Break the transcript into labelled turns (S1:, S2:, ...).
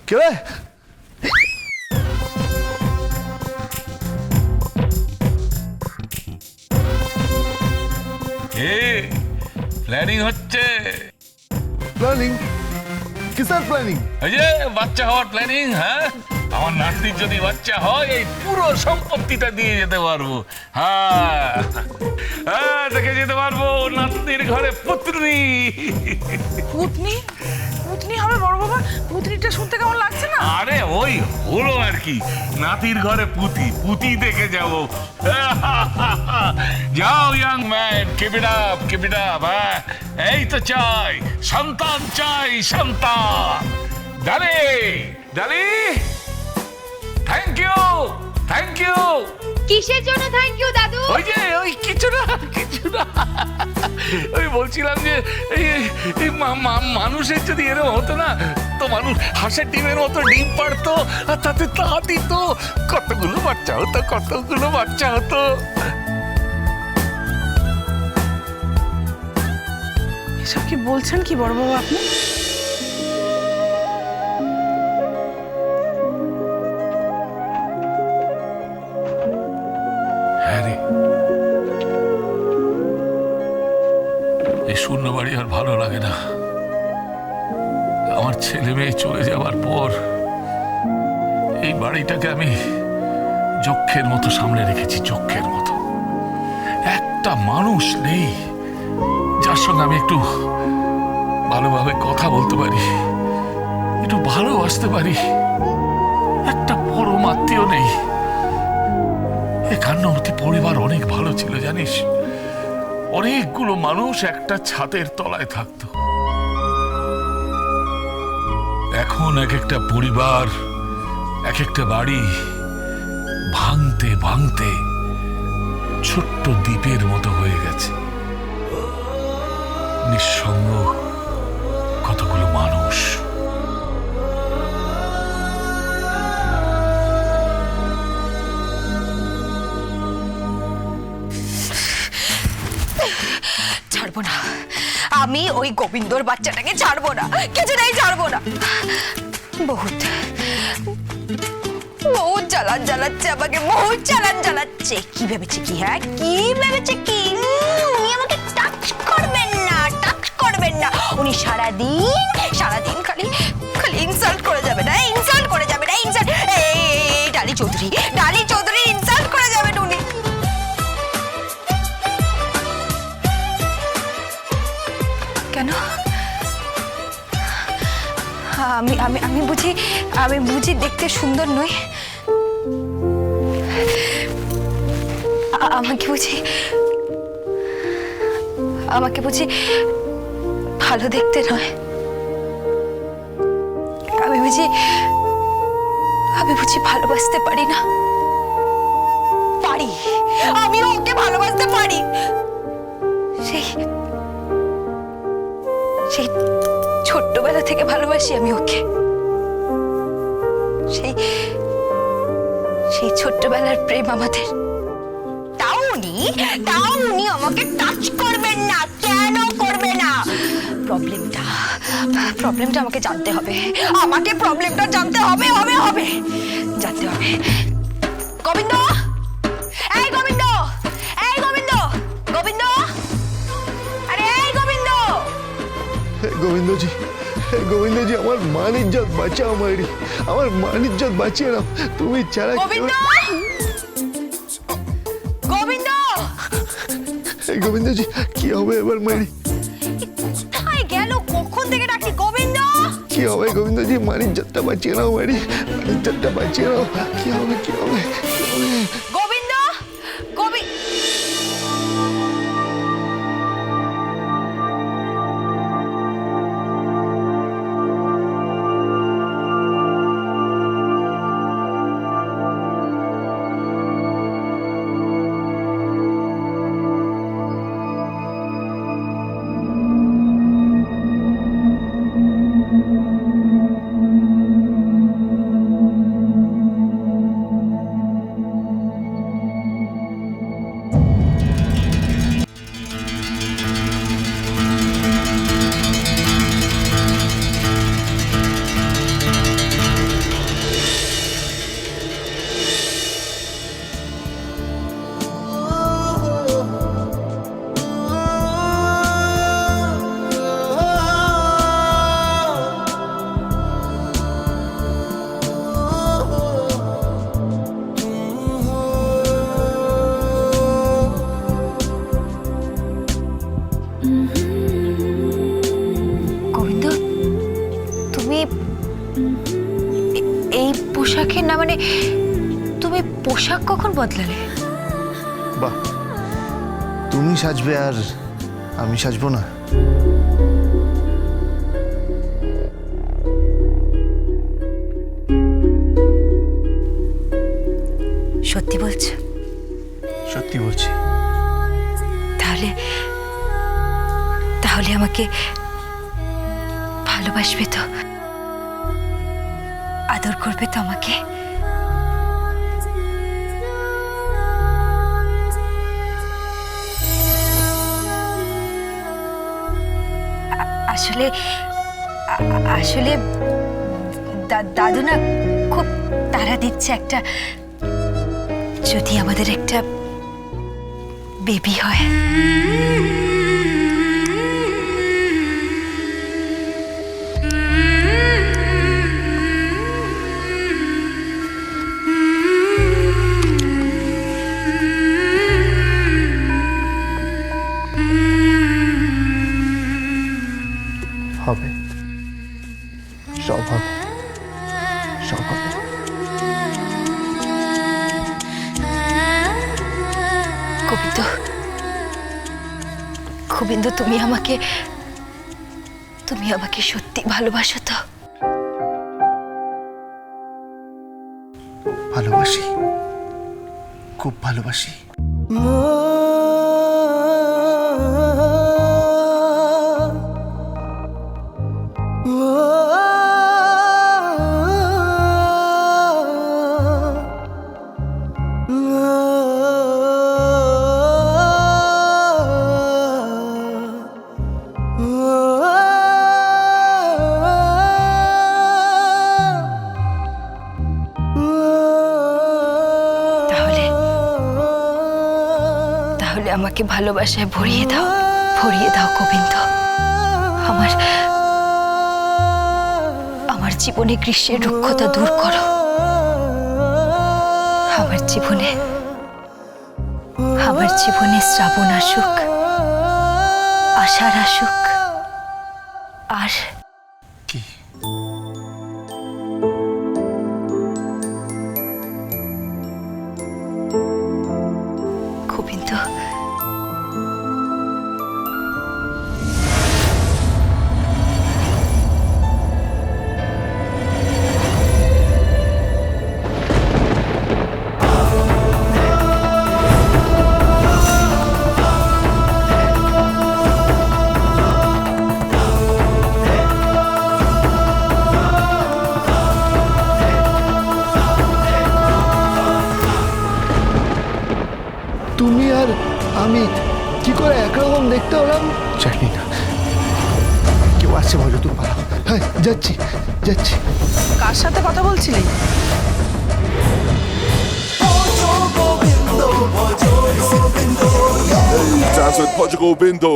S1: কে রে?
S2: প্ল্যানিং হচ্ছে।
S1: প্ল্যানিং? কিসের প্ল্যানিং?
S2: ওই যে বাচ্চা হওয়ার প্ল্যানিং। হ্যাঁ, আমার নাতির যদি বাচ্চা হয় এই পুরো সম্পত্তিটা দিয়ে যেতে পারবো। হ্যাঁ হ্যাঁ, দেখে যেতে পারবো নাতনির ঘরে পুত্রী।
S3: পুতনি? পুতনি হবে বড় বাবা? পুতনিটা শুনতে কেমন লাগছে না?
S2: আরে ওই হলো আর কি, নাতির ঘরে পুতি, পুতি দেখে যাবো। যাও young man, keep it up, keep it up. হ্যাঁ, এই তো চাই সন্তান, চাই সন্তান। ডালি ডালি, থ্যাংক ইউ, থ্যাংক ইউ।
S4: কিসের জন্য থ্যাংক ইউ দাদু?
S2: ওই যে ওই কিছু না, কিছু না। ওই বলছিলাম যে এই মানুষের যদি এরকম হতো না, তো মানুষ হাঁসের ডিমের মতো ডিম পারতো, আর তাতে তা দিত, কতগুলো বাচ্চা হতো, কতগুলো বাচ্চা হতো।
S3: এসব কি বলছেন কি বড় বাবা আপনি?
S2: হ্যাঁ রে, এই শূন্য বাড়ি আর ভালো লাগে না। আমার ছেলে মেয়ে চলে যাওয়ার পর এই বাড়িটাকে আমি যক্ষের মতো সামলে রেখেছি, যক্ষের মতো। একটা মানুষ নেই যার সঙ্গে আমি একটু ভালোভাবে কথা বলতে পারি, একটু ভালোবাসতে পারি। একটা পরম আত্মীয় নেই। এ কান্নামূর্তি পরিবার অনেক ভালো ছিল জানিস, অনেকগুলো মানুষ একটা ছাদের তলায় থাকতো। এখন এক একটা পরিবার, এক একটা বাড়ি ভাঙতে ভাঙতে ছোট্ট দ্বীপের মতো হয়ে গেছে। নিঃসঙ্গ কতগুলো মানুষ।
S4: ছাড়বো না আমি, ওই গোবিন্দর বাচ্চাটাকে ছাড়বো না, কিছুটাই ছাড়বো না। বহুত বহুত জ্বালান জ্বালাচ্ছে আমাকে, বহুত জ্বালান জ্বালাচ্ছে। কি ভেবেছে কি? হ্যাঁ, কি ভেবেছে কি? উনি আমাকে টাচ করবেন না, টাচ করবেন না। উনি সারাদিন সারাদিন খালি খালি ইনসাল্ট করে যাবে না, ইনসাল্ট করে যাবে না, ইনসাল্ট। এই ডালি চৌধুরী, ডালি চৌধুরী ইনসাল্ট করে যাবেন উনি। কেন? আমি আমি আমি বুঝি আমি বুঝি দেখতে সুন্দর নই? আমাকে বুঝি ভালো দেখতে নয়? আমি বুঝি ভালোবাসতে পারি না? পারি, আমিও ওকে ভালোবাসতে পারি। সেই ছোট্টবেলা থেকে ভালোবাসি আমি ওকে। সেই ছোট্টবেলার প্রেম আমাদের। তাও উনি আমাকে টাচ করবেন না। কেন করবে না? প্রবলেমটা আমাকে জানতে হবে, আমাকে প্রবলেমটা জানতে হবে, জানতে হবে। গোবিন্দ, এই গোবিন্দ, এই গোবিন্দ, গোবিন্দ, আরে এই গোবিন্দ।
S1: গোবিন্দজি, গোবিন্দজি, আমার মান ইজ্জত বাঁচাও মায়েরি, আমার মান ইজ্জত বাঁচিয়ে নাও। তুমি ছাড়া
S4: গোবিন্দ, গোবিন্দ,
S1: গোবিন্দজি, কি হবে এবার মায়েরি?
S4: কোথায় গেল? কখন থেকে ডাকছি গোবিন্দ।
S1: কি হবে গোবিন্দজি? মান ইজ্জতটা বাঁচিয়ে নাও মায়েরি, মান ইজ্জতটা বাঁচিয়ে নাও। কি হবে, কি হবে, কি হবে?
S4: গোবিন্দ, গোবিন্দ। এই পোশাকের না মানে তুমি পোশাক কখন বদলালে?
S1: বাহ, তুমি সাজবে আর আমি সাজবো না?
S4: সত্যি বলছো?
S1: সত্যি বলছি।
S4: তাহলে তাহলে আমাকে ভালোবাসবে তো, আদর করবে তো আমাকে? আসলে আসলে দাদু না খুব তাড়া দিচ্ছে একটা, যদি আমাদের একটা বেবি হয়।
S1: হবে, সব হবে, সব হবে।
S4: গোবিন্দ, তুমি আমাকে সত্যি ভালোবাসো তো?
S1: ভালোবাসি, খুব ভালোবাসি।
S4: তাহলে আমাকে ভালোবাসায় ভরিয়ে দাও গোবিন্দ। আমার জীবনে গ্রীষ্মের রুক্ষতা দূর করো। আমার জীবনে শ্রাবণ আসুক, আষাঢ় আসুক, আর
S1: কি?
S4: গোবিন্দ,
S1: তুমি আর আমি কি করে একরকম দেখতে হলাম জানি না। কেউ আসছে, বলো, তুমি পালাও। হ্যাঁ, যাচ্ছি।
S3: কার সাথে কথা বলছিলি?
S5: Dance with Portugal Bindo.